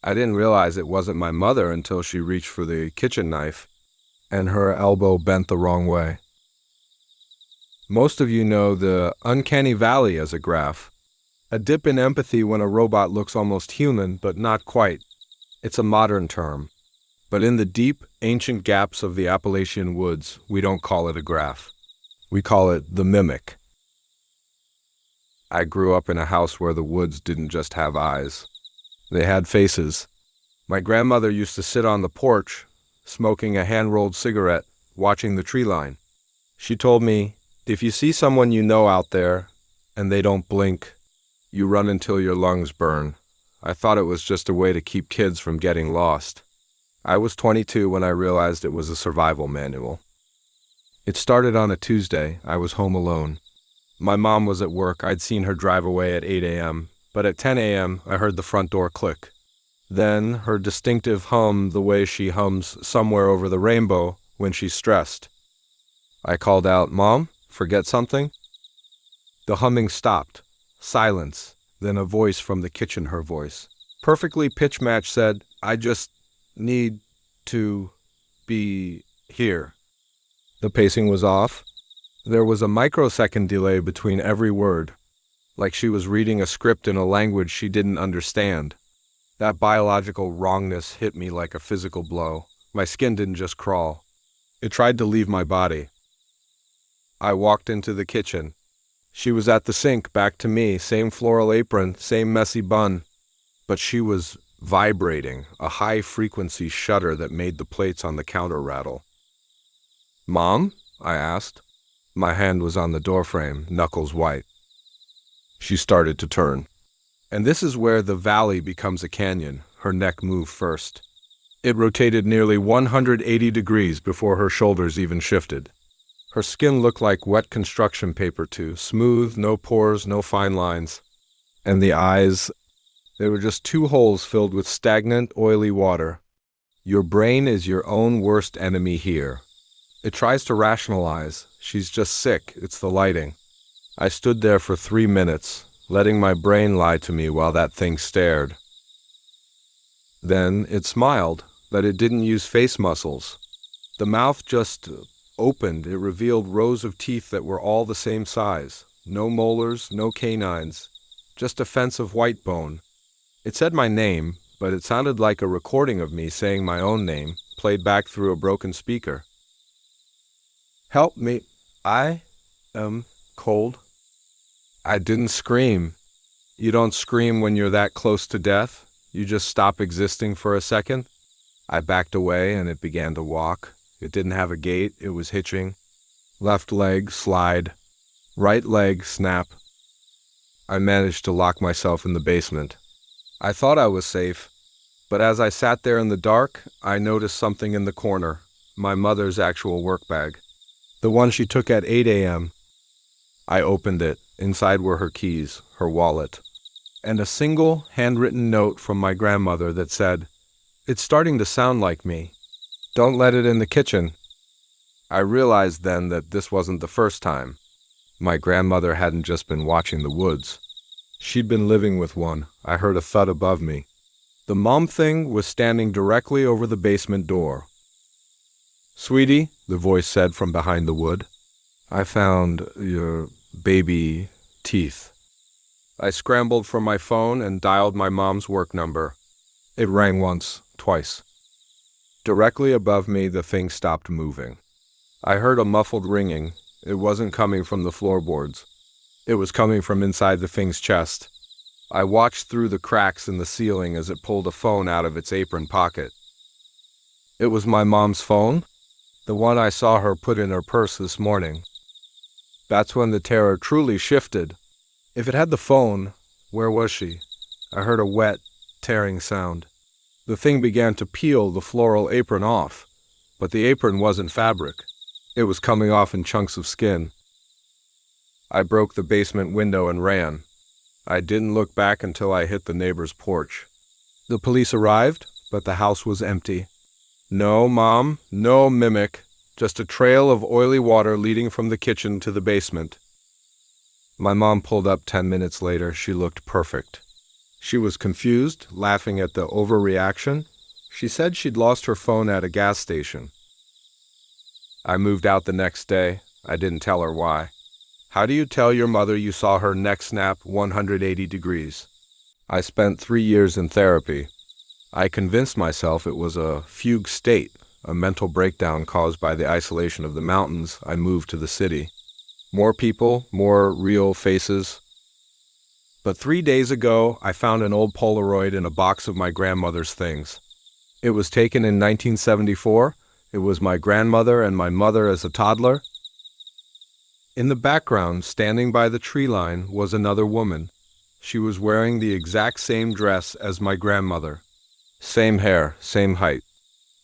I didn't realize it wasn't my mother until she reached for the kitchen knife and her elbow bent the wrong way. Most of you know the Uncanny Valley as a graph. A dip in empathy when a robot looks almost human, but not quite. It's a modern term. But in the deep, ancient gaps of the Appalachian woods, we don't call it a graph. We call it the mimic. I grew up in a house where the woods didn't just have eyes. They had faces. My grandmother used to sit on the porch, smoking a hand-rolled cigarette, watching the tree line. She told me, if you see someone you know out there and they don't blink, you run until your lungs burn. I thought it was just a way to keep kids from getting lost. I was 22 when I realized it was a survival manual. It started on a Tuesday. I was home alone. My mom was at work. I'd seen her drive away at 8 a.m., but at 10 a.m. I heard the front door click. Then her distinctive hum, the way she hums Somewhere Over the Rainbow when she's stressed. I called out, "Mom, forget something?" The humming stopped. Silence. Then a voice from the kitchen, her voice. Perfectly pitch-matched, said, "I just need to be here." The pacing was off. There was a microsecond delay between every word, like she was reading a script in a language she didn't understand. That biological wrongness hit me like a physical blow. My skin didn't just crawl. It tried to leave my body. I walked into the kitchen. She was at the sink, back to me, same floral apron, same messy bun. But she was vibrating, a high-frequency shudder that made the plates on the counter rattle. "Mom?" I asked. My hand was on the doorframe, knuckles white. She started to turn. And this is where the valley becomes a canyon. Her neck moved first. It rotated nearly 180 degrees before her shoulders even shifted. Her skin looked like wet construction paper too, smooth, no pores, no fine lines. And the eyes, they were just two holes filled with stagnant, oily water. Your brain is your own worst enemy here. It tries to rationalize. She's just sick. It's the lighting. I stood there for 3 minutes, letting my brain lie to me while that thing stared. Then it smiled, but it didn't use face muscles. The mouth just opened. It revealed rows of teeth that were all the same size. No molars, no canines, just a fence of white bone. It said my name, but it sounded like a recording of me saying my own name, played back through a broken speaker. "Help me. I am cold." I didn't scream. You don't scream when you're that close to death. You just stop existing for a second. I backed away and it began to walk. It didn't have a gait. It was hitching. Left leg, slide. Right leg, snap. I managed to lock myself in the basement. I thought I was safe, but as I sat there in the dark, I noticed something in the corner, my mother's actual work bag. The one she took at 8 a.m. I opened it. Inside were her keys, her wallet, and a single handwritten note from my grandmother that said, "It's starting to sound like me. Don't let it in the kitchen." I realized then that this wasn't the first time. My grandmother hadn't just been watching the woods. She'd been living with one. I heard a thud above me. The mom thing was standing directly over the basement door. "Sweetie," the voice said from behind the wood, "I found your baby teeth." I scrambled for my phone and dialed my mom's work number. It rang once, twice. Directly above me, the thing stopped moving. I heard a muffled ringing. It wasn't coming from the floorboards. It was coming from inside the thing's chest. I watched through the cracks in the ceiling as it pulled a phone out of its apron pocket. It was my mom's phone, the one I saw her put in her purse this morning. That's when the terror truly shifted. If it had the phone, where was she? I heard a wet, tearing sound. The thing began to peel the floral apron off, but the apron wasn't fabric. It was coming off in chunks of skin. I broke the basement window and ran. I didn't look back until I hit the neighbor's porch. The police arrived, but the house was empty. No, Mom, no mimic, just a trail of oily water leading from the kitchen to the basement. My mom pulled up 10 minutes later. She looked perfect. She was confused, laughing at the overreaction. She said she'd lost her phone at a gas station. I moved out the next day. I didn't tell her why. How do you tell your mother you saw her neck snap 180 degrees? I spent 3 years in therapy. I convinced myself it was a fugue state, a mental breakdown caused by the isolation of the mountains. I moved to the city. More people, more real faces. But 3 days ago, I found an old Polaroid in a box of my grandmother's things. It was taken in 1974. It was my grandmother and my mother as a toddler. In the background, standing by the tree line, was another woman. She was wearing the exact same dress as my grandmother. Same hair, same height.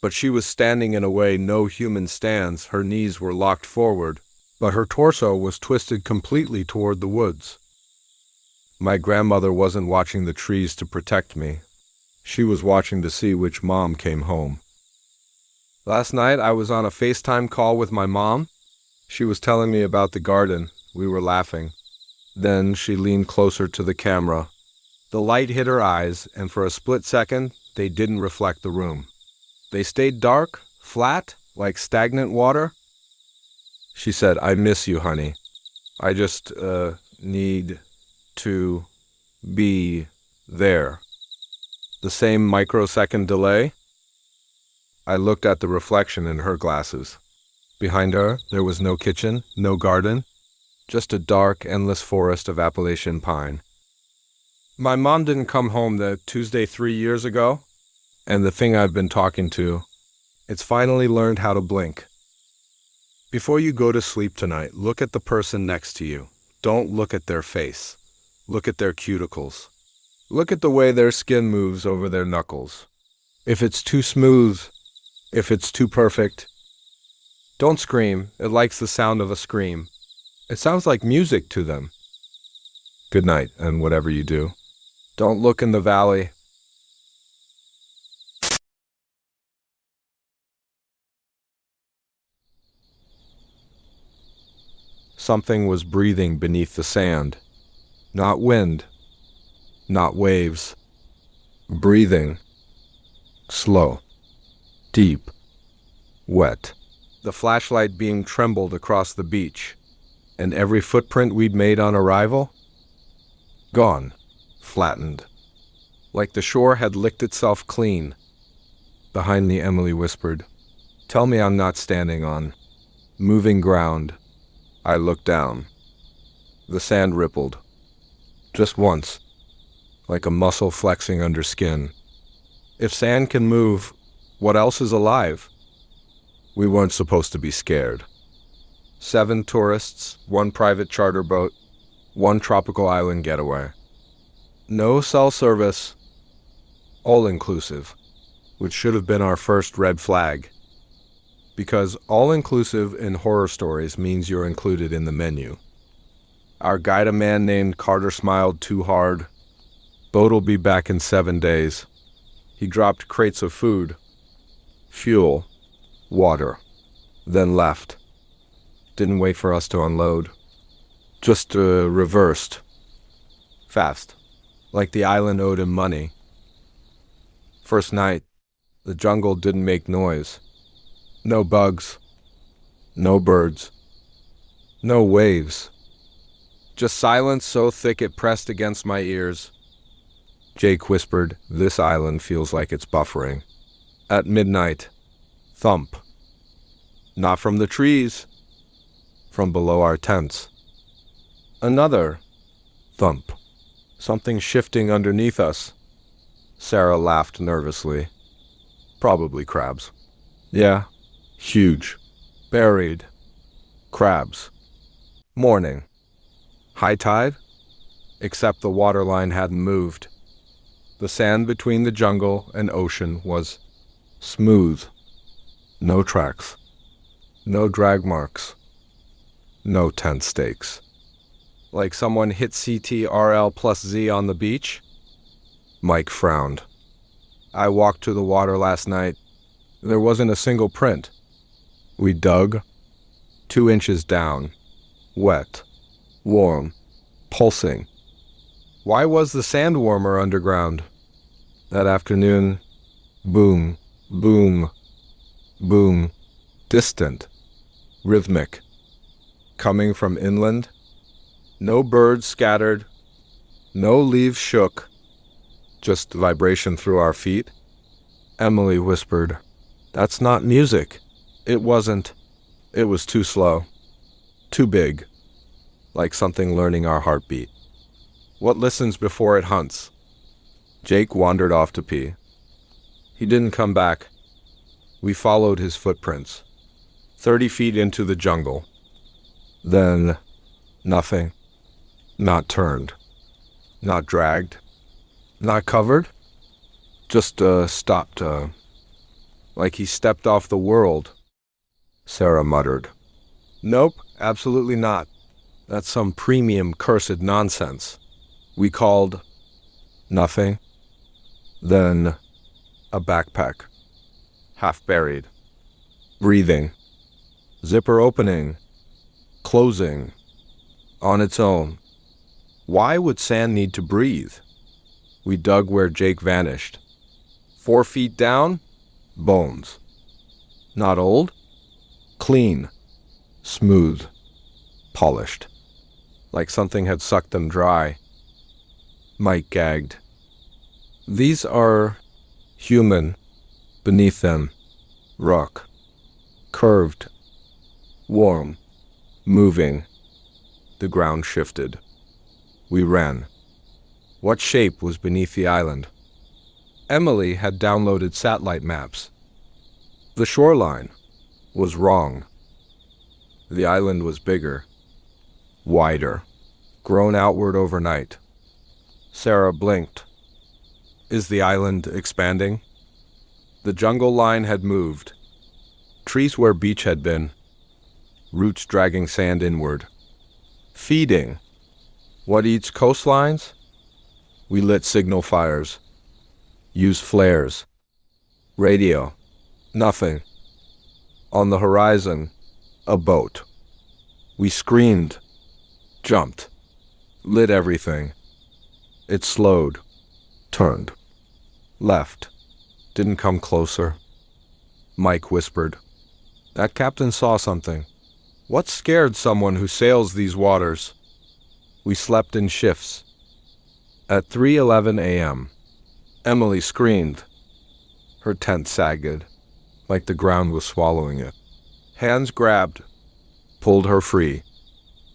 But she was standing in a way no human stands. Her knees were locked forward, but her torso was twisted completely toward the woods. My grandmother wasn't watching the trees to protect me. She was watching to see which mom came home. Last night, I was on a FaceTime call with my mom. She was telling me about the garden. We were laughing. Then she leaned closer to the camera. The light hit her eyes, and for a split second, they didn't reflect the room. They stayed dark, flat, like stagnant water. She said, "I miss you, honey. I just, need to be there." The same microsecond delay. I looked at the reflection in her glasses. Behind her, there was no kitchen, no garden, just a dark, endless forest of Appalachian pine. My mom didn't come home the Tuesday 3 years ago, and the thing I've been talking to, it's finally learned how to blink. Before you go to sleep tonight, look at the person next to you. Don't look at their face. Look at their cuticles. Look at the way their skin moves over their knuckles. If it's too smooth, if it's too perfect, don't scream. It likes the sound of a scream. It sounds like music to them. Good night, and whatever you do, don't look in the valley. Something was breathing beneath the sand. Not wind, not waves. Breathing. Slow. Deep. Wet. The flashlight beam trembled across the beach, and every footprint we'd made on arrival? Gone. Flattened. Like the shore had licked itself clean. Behind me, Emily whispered, "Tell me I'm not standing on moving ground." I looked down. The sand rippled. Just once, like a muscle flexing under skin. If sand can move, what else is alive? We weren't supposed to be scared. 7 tourists, 1 private charter boat, 1 tropical island getaway. No cell service, all-inclusive, which should have been our first red flag. Because all-inclusive in horror stories means you're included in the menu. Our guide, a man named Carter, smiled too hard. Boat'll be back in 7 days. He dropped crates of food, fuel, water, then left. Didn't wait for us to unload. Just reversed. Fast. Like the island owed him money. First night, the jungle didn't make noise. No bugs. No birds. No waves. Just silence so thick it pressed against my ears. Jake whispered, "This island feels like it's buffering." At midnight, thump. Not from the trees. From below our tents. Another thump. Something shifting underneath us. Sarah laughed nervously. Probably crabs. Yeah. Huge. Buried. Crabs. Morning. High tide? Except the waterline hadn't moved. The sand between the jungle and ocean was smooth. No tracks. No drag marks. No tent stakes. Like someone hit CTRL+Z on the beach? Mike frowned. I walked to the water last night. There wasn't a single print. We dug 2 inches down, wet, warm, pulsing. Why was the sand warmer underground? That afternoon, boom, boom, boom, distant, rhythmic, coming from inland. No birds scattered, no leaves shook, just vibration through our feet. Emily whispered, "That's not music." It wasn't. It was too slow, too big, like something learning our heartbeat. What listens before it hunts? Jake wandered off to pee. He didn't come back. We followed his footprints, 30 feet into the jungle. Then, nothing. Not turned. Not dragged. Not covered. Just, stopped, like he stepped off the world. Sarah muttered. "Nope, absolutely not. That's some premium cursed nonsense." We called. Nothing. Then, a backpack. Half buried. Breathing. Zipper opening. Closing. On its own. Why would sand need to breathe? We dug where Jake vanished. 4 feet down, bones. Not old? Clean. Smooth. Polished. Like something had sucked them dry. Mike gagged. These are human. Beneath them, rock. Curved. Warm. Moving. The ground shifted. We ran. What shape was beneath the island? Emily had downloaded satellite maps. The shoreline was wrong. The island was bigger, wider, grown outward overnight. Sarah blinked. Is the island expanding? The jungle line had moved. Trees where beach had been. Roots dragging sand inward. Feeding. What eats coastlines? We lit signal fires. Used flares. Radio. Nothing. On the horizon, a boat. We screamed. Jumped. Lit everything. It slowed. Turned. Left. Didn't come closer. Mike whispered. That captain saw something. What scared someone who sails these waters? We slept in shifts. At 3:11 a.m., Emily screamed. Her tent sagged, like the ground was swallowing it. Hands grabbed, pulled her free.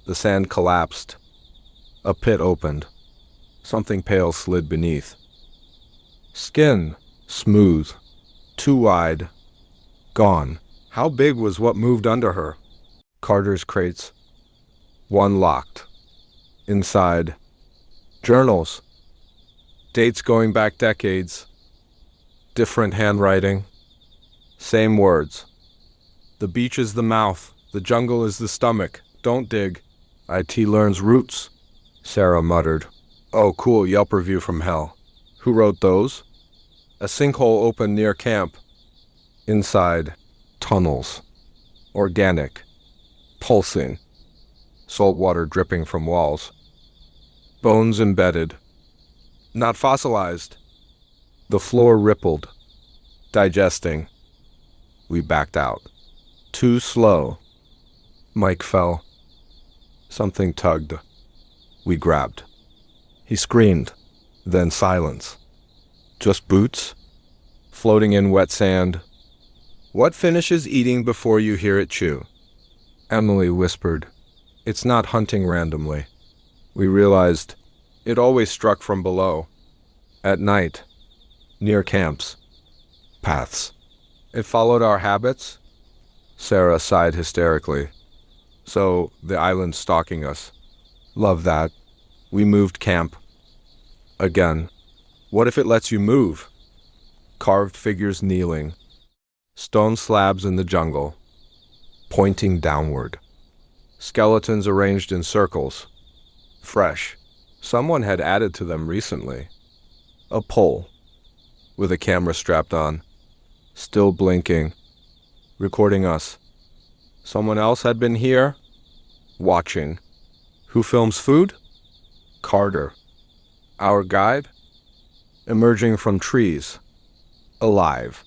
The sand collapsed. A pit opened. Something pale slid beneath. Skin, smooth, too wide, gone. How big was what moved under her? Carter's crates. One locked. Inside, journals. Dates going back decades. Different handwriting. Same words. The beach is the mouth. The jungle is the stomach. Don't dig. IT learns roots. Sarah muttered. Oh, cool, Yelp review from hell. Who wrote those? A sinkhole opened near camp. Inside, tunnels. Organic. Pulsing. Salt water dripping from walls. Bones embedded. Not fossilized. The floor rippled. Digesting. We backed out. Too slow. Mike fell. Something tugged. We grabbed. He screamed. Then silence. Just boots? Floating in wet sand. What finishes eating before you hear it chew? Emily whispered. It's not hunting randomly. We realized it always struck from below. At night. Near camps. Paths. It followed our habits. Sarah sighed hysterically. So, the island's stalking us. Love that. We moved camp. Again. What if it lets you move? Carved figures kneeling. Stone slabs in the jungle. Pointing downward. Skeletons arranged in circles. Fresh. Someone had added to them recently. A pole. With a camera strapped on. Still blinking. Recording us. Someone else had been here, watching. Who films food? Carter. Our guide? Emerging from trees. Alive.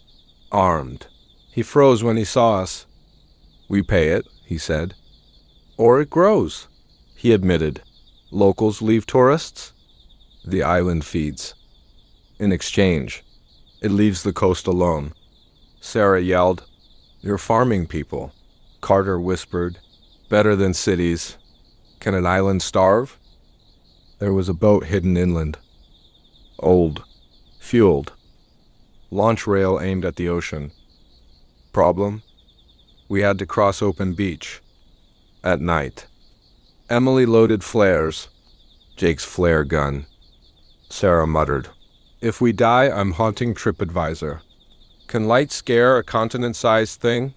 Armed. He froze when he saw us. We pay it, he said. Or it grows, he admitted. Locals leave tourists? The island feeds. In exchange, it leaves the coast alone. Sarah yelled, "You're farming people." Carter whispered, "Better than cities. Can an island starve?" There was a boat hidden inland. Old. Fueled. Launch rail aimed at the ocean. Problem? We had to cross open beach. At night. Emily loaded flares. Jake's flare gun. Sarah muttered, "If we die, I'm haunting TripAdvisor. Can light scare a continent-sized thing?"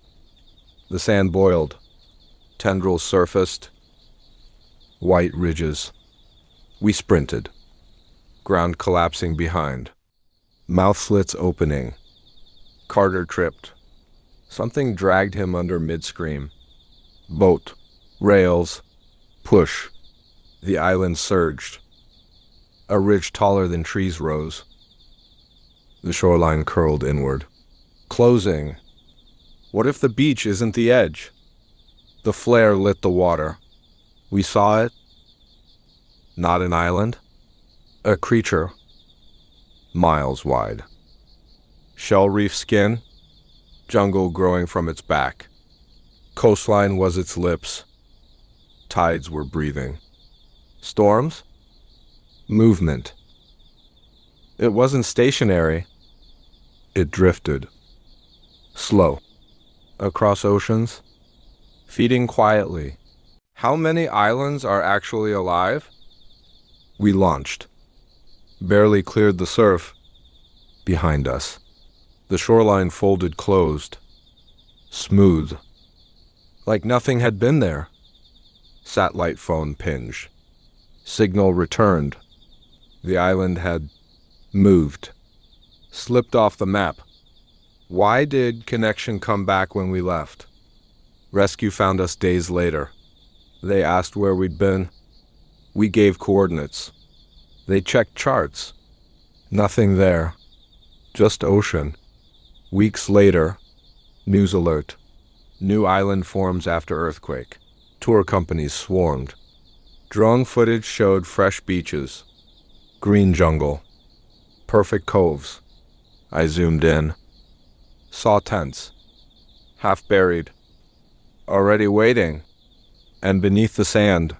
The sand boiled. Tendrils surfaced. White ridges. We sprinted. Ground collapsing behind. Mouth slits opening. Carter tripped. Something dragged him under mid-scream. Boat. Rails. Push. The island surged. A ridge taller than trees rose. The shoreline curled inward. Closing. What if the beach isn't the edge? The flare lit the water. We saw it. Not an island. A creature. Miles wide. Shell reef skin. Jungle growing from its back. Coastline was its lips. Tides were breathing. Storms? Movement. It wasn't stationary. It drifted. Slow. Across oceans. Feeding quietly. How many islands are actually alive? We launched. Barely cleared the surf. Behind us. The shoreline folded closed. Smooth. Like nothing had been there. Satellite phone pinged. Signal returned. The island had moved. Slipped off the map. Why did connection come back when we left? Rescue found us days later. They asked where we'd been. We gave coordinates. They checked charts. Nothing there. Just ocean. Weeks later, news alert. New island forms after earthquake. Tour companies swarmed. Drone footage showed fresh beaches. Green jungle. Perfect coves. I zoomed in. Saw tents. Half buried. Already waiting. And beneath the sand,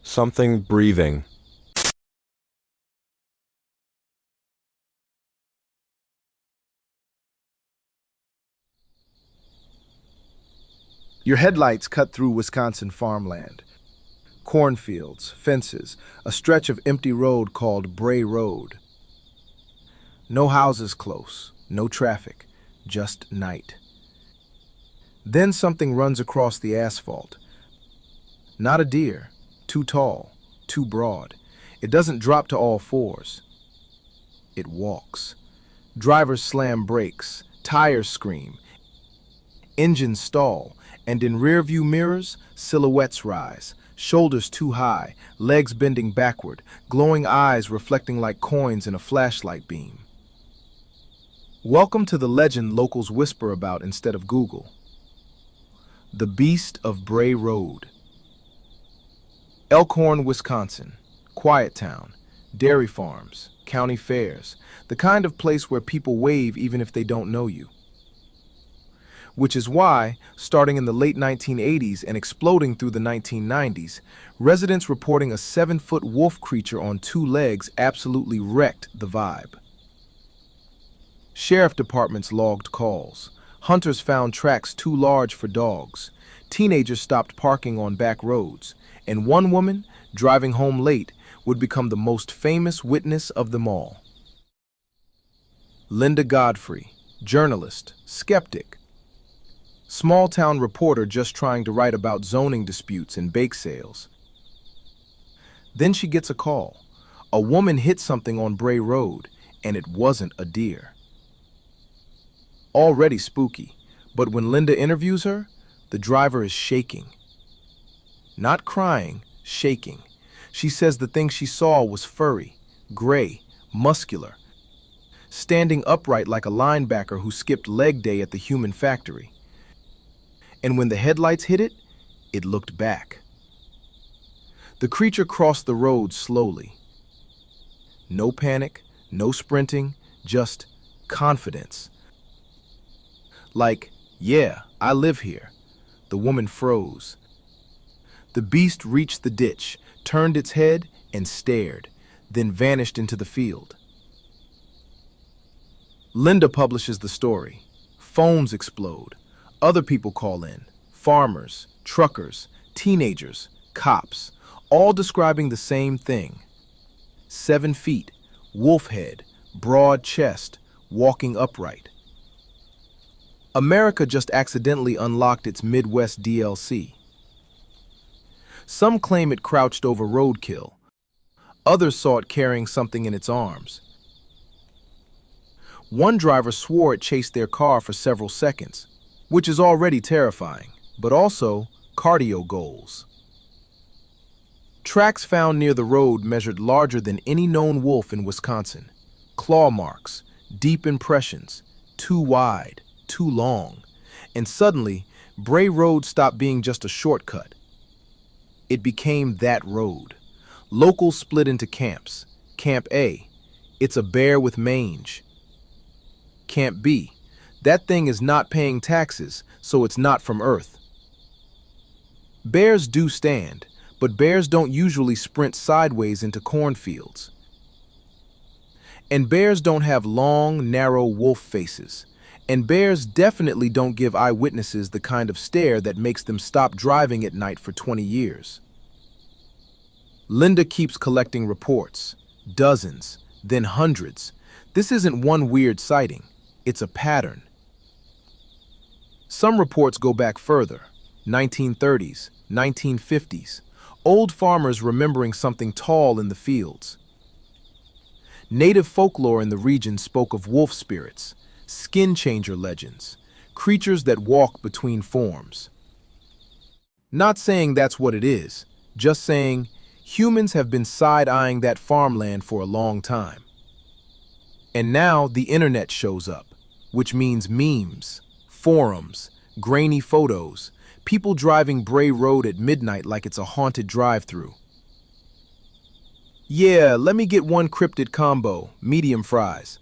something breathing. Your headlights cut through Wisconsin farmland. Cornfields, fences, a stretch of empty road called Bray Road. No houses close, no traffic, just night. Then something runs across the asphalt. Not a deer, too tall, too broad. It doesn't drop to all fours. It walks. Drivers slam brakes, tires scream, engines stall, and in rearview mirrors, silhouettes rise, shoulders too high, legs bending backward, glowing eyes reflecting like coins in a flashlight beam. Welcome to the legend locals whisper about instead of Google. The Beast of Bray Road. Elkhorn, Wisconsin. Quiet town. Dairy farms. County fairs. The kind of place where people wave even if they don't know you. Which is why, starting in the late 1980s and exploding through the 1990s, residents reporting a 7-foot wolf creature on 2 legs absolutely wrecked the vibe. Sheriff departments logged calls. Hunters found tracks too large for dogs. Teenagers stopped parking on back roads. And one woman, driving home late, would become the most famous witness of them all. Linda Godfrey, journalist, skeptic. Small-town reporter just trying to write about zoning disputes and bake sales. Then she gets a call. A woman hit something on Bray Road, and it wasn't a deer. Already spooky, but when Linda interviews her, The driver is shaking. Not crying, shaking. She says the thing she saw was furry, gray, muscular, standing upright like a linebacker who skipped leg day at the human factory. And when the headlights hit it, it looked back. The creature crossed the road slowly. No panic, no sprinting, just confidence. Like, yeah, I live here. The woman froze. The beast reached the ditch, turned its head, and stared, then vanished into the field. Linda publishes the story. Phones explode. Other people call in. Farmers, truckers, teenagers, cops, all describing the same thing. 7 feet, wolf head, broad chest, walking upright. America just accidentally unlocked its Midwest DLC. Some claim it crouched over roadkill. Others saw it carrying something in its arms. One driver swore it chased their car for several seconds, which is already terrifying, but also cardio goals. Tracks found near the road measured larger than any known wolf in Wisconsin. Claw marks, deep impressions, too wide, too long. And suddenly, Bray Road stopped being just a shortcut. It became that road. Locals split into camps. Camp A, it's a bear with mange. Camp B, that thing is not paying taxes, so it's not from Earth. Bears do stand, but bears don't usually sprint sideways into cornfields. And bears don't have long, narrow wolf faces. And bears definitely don't give eyewitnesses the kind of stare that makes them stop driving at night for 20 years. Linda keeps collecting reports, dozens, then hundreds. This isn't one weird sighting, it's a pattern. Some reports go back further, 1930s, 1950s, old farmers remembering something tall in the fields. Native folklore in the region spoke of wolf spirits, skin changer legends, creatures that walk between forms. Not saying that's what it is, just saying humans have been side-eyeing that farmland for a long time. And now the internet shows up, which means memes, forums, grainy photos, people driving Bray Road at midnight like it's a haunted drive-through. Yeah, let me get one cryptid combo, medium fries.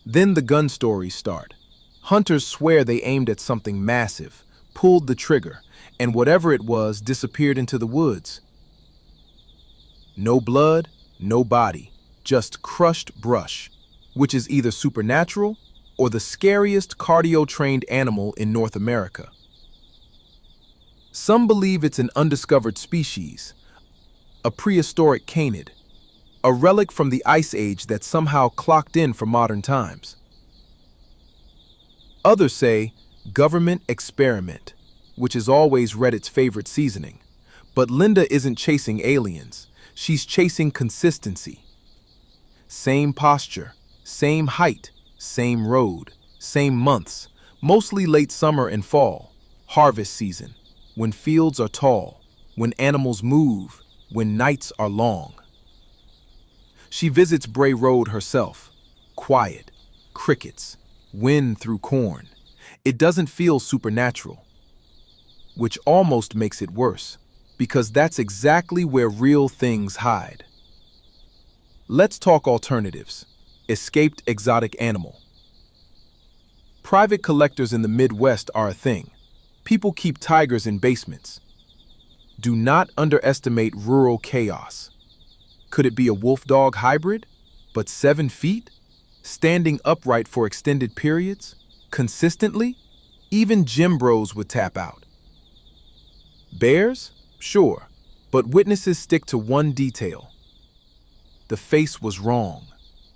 Then the gun stories start. Hunters swear they aimed at something massive, pulled the trigger, and whatever it was disappeared into the woods. No blood, no body, just crushed brush, which is either supernatural or the scariest cardio-trained animal in North America. Some believe it's an undiscovered species, a prehistoric canid, a relic from the Ice Age that somehow clocked in for modern times. Others say government experiment, which is always Reddit's favorite seasoning. But Linda isn't chasing aliens, she's chasing consistency. Same posture, same height, same road, same months, mostly late summer and fall, harvest season, when fields are tall, when animals move, when nights are long. She visits Bray Road herself. Quiet, crickets, wind through corn. It doesn't feel supernatural, which almost makes it worse, because that's exactly where real things hide. Let's talk alternatives. Escaped exotic animal. Private collectors in the Midwest are a thing. People keep tigers in basements. Do not underestimate rural chaos. Could it be a wolf-dog hybrid? But 7 feet? Standing upright for extended periods? Consistently? Even gym bros would tap out. Bears? Sure, but witnesses stick to one detail. The face was wrong.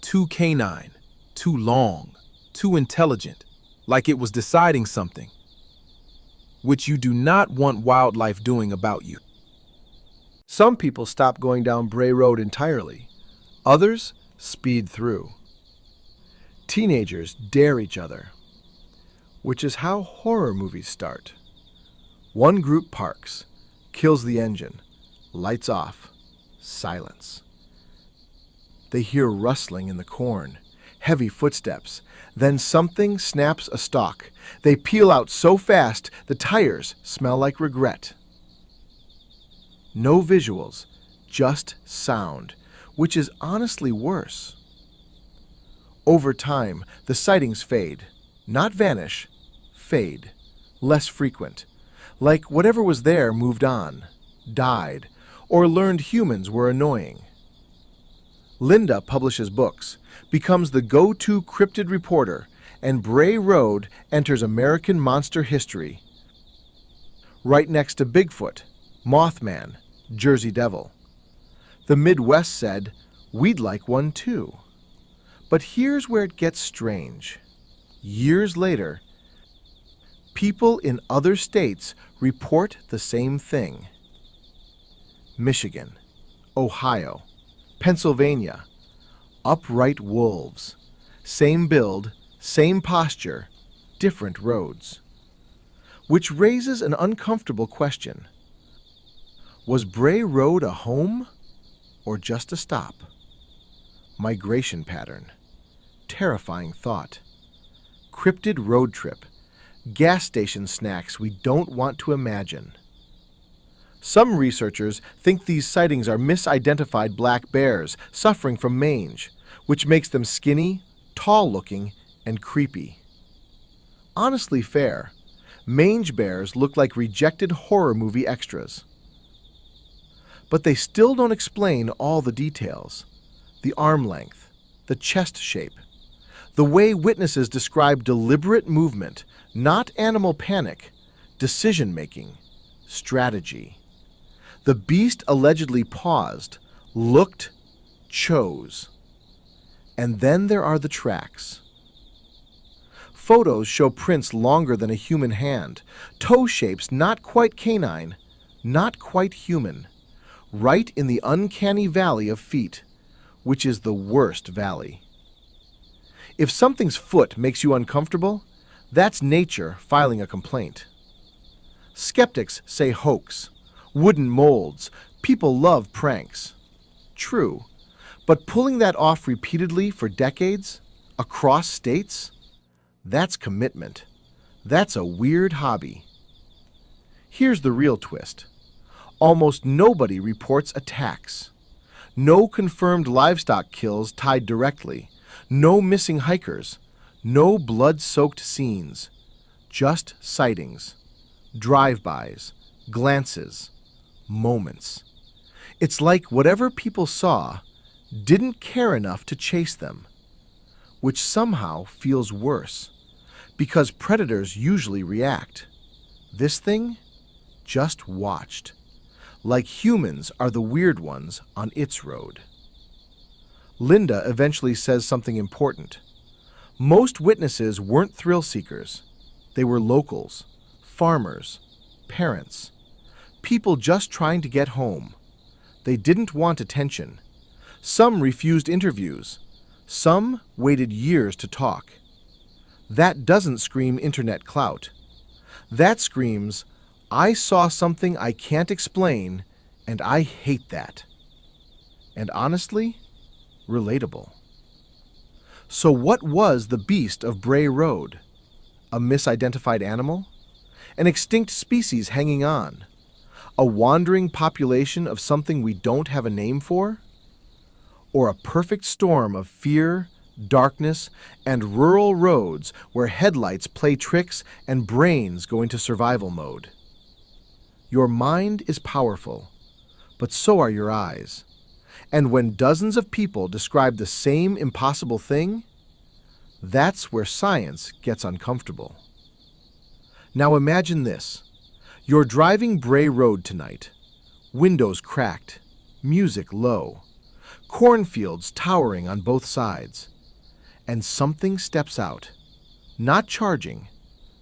Too canine, too long, too intelligent, like it was deciding something, which you do not want wildlife doing about you. Some people stop going down Bray Road entirely. Others speed through. Teenagers dare each other, which is how horror movies start. One group parks, kills the engine, lights off, silence. They hear rustling in the corn, heavy footsteps. Then something snaps a stalk. They peel out so fast, the tires smell like regret. No visuals, just sound, which is honestly worse. Over time, the sightings fade. Not vanish, fade. Less frequent. Like whatever was there moved on, died, or learned humans were annoying. Linda publishes books, becomes the go-to cryptid reporter, and Bray Road enters American monster history. Right next to Bigfoot, Mothman, Jersey Devil. The Midwest said, "We'd like one too." But here's where it gets strange. Years later, people in other states report the same thing. Michigan, Ohio, Pennsylvania, upright wolves. Same build, same posture, different roads. Which raises an uncomfortable question. Was Bray Road a home or just a stop? Migration pattern. Terrifying thought. Cryptid road trip. Gas station snacks we don't want to imagine. Some researchers think these sightings are misidentified black bears suffering from mange, which makes them skinny, tall-looking, and creepy. Honestly fair, mange bears look like rejected horror movie extras. But they still don't explain all the details. The arm length, the chest shape, the way witnesses describe deliberate movement, not animal panic, decision-making, strategy. The beast allegedly paused, looked, chose. And then there are the tracks. Photos show prints longer than a human hand, toe shapes not quite canine, not quite human, right in the uncanny valley of feet, which is the worst valley. If something's foot makes you uncomfortable, that's nature filing a complaint. Skeptics say hoax, wooden molds, people love pranks. True, but pulling that off repeatedly for decades, across states, that's commitment. That's a weird hobby. Here's the real twist. Almost nobody reports attacks. No confirmed livestock kills tied directly. No missing hikers. No blood-soaked scenes. Just sightings. Drive-bys. Glances. Moments. It's like whatever people saw didn't care enough to chase them, which somehow feels worse, because predators usually react. This thing just watched, like humans are the weird ones on its road. Linda eventually says something important. Most witnesses weren't thrill seekers. They were locals, farmers, parents, people just trying to get home. They didn't want attention. Some refused interviews. Some waited years to talk. That doesn't scream internet clout. That screams, I saw something I can't explain, and I hate that. And honestly, relatable. So what was the beast of Bray Road? A misidentified animal? An extinct species hanging on? A wandering population of something we don't have a name for? Or a perfect storm of fear, darkness, and rural roads where headlights play tricks and brains go into survival mode? Your mind is powerful, but so are your eyes. And when dozens of people describe the same impossible thing, that's where science gets uncomfortable. Now imagine this. You're driving Bray Road tonight. Windows cracked, music low, cornfields towering on both sides. And something steps out, not charging,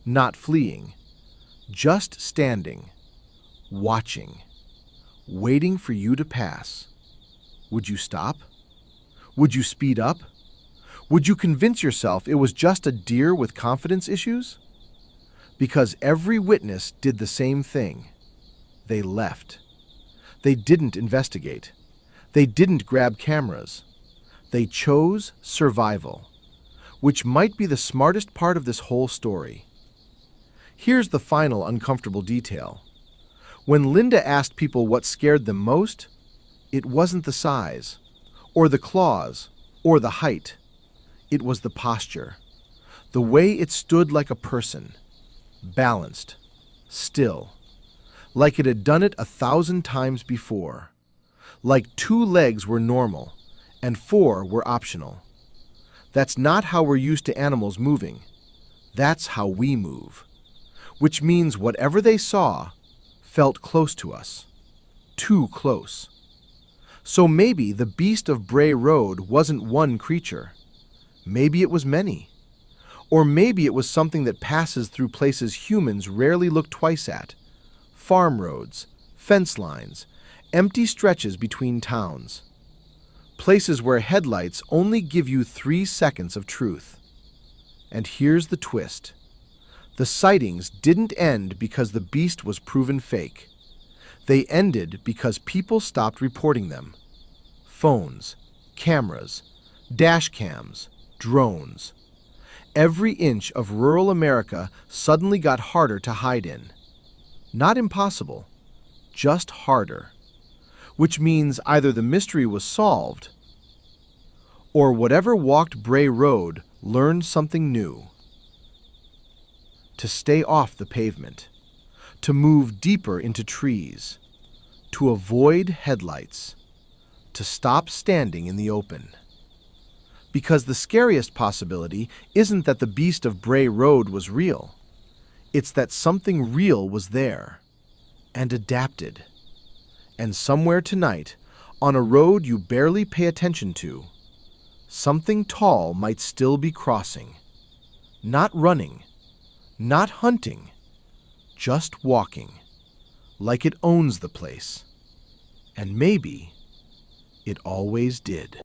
not fleeing, just standing, watching, waiting for you to pass. Would you stop? Would you speed up? Would you convince yourself it was just a deer with confidence issues? Because every witness did the same thing. They left. They didn't investigate. They didn't grab cameras. They chose survival, which might be the smartest part of this whole story. Here's the final uncomfortable detail. When Linda asked people what scared them most, it wasn't the size, or the claws, or the height. It was the posture. The way it stood like a person, balanced, still, like it had done it 1,000 times before, like 2 legs were normal and 4 were optional. That's not how we're used to animals moving. That's how we move, which means whatever they saw felt close to us, too close. So maybe the beast of Bray Road wasn't one creature. Maybe it was many. Or maybe it was something that passes through places humans rarely look twice at. Farm roads, fence lines, empty stretches between towns. Places where headlights only give you 3 seconds of truth. And here's the twist. The sightings didn't end because the beast was proven fake. They ended because people stopped reporting them. Phones, cameras, dash cams, drones. Every inch of rural America suddenly got harder to hide in. Not impossible, just harder. Which means either the mystery was solved, or whatever walked Bray Road learned something new. To stay off the pavement, to move deeper into trees, to avoid headlights, to stop standing in the open. Because the scariest possibility isn't that the beast of Bray Road was real. It's that something real was there, and adapted. And somewhere tonight, on a road you barely pay attention to, something tall might still be crossing. Not running, not hunting, just walking, like it owns the place. And maybe it always did.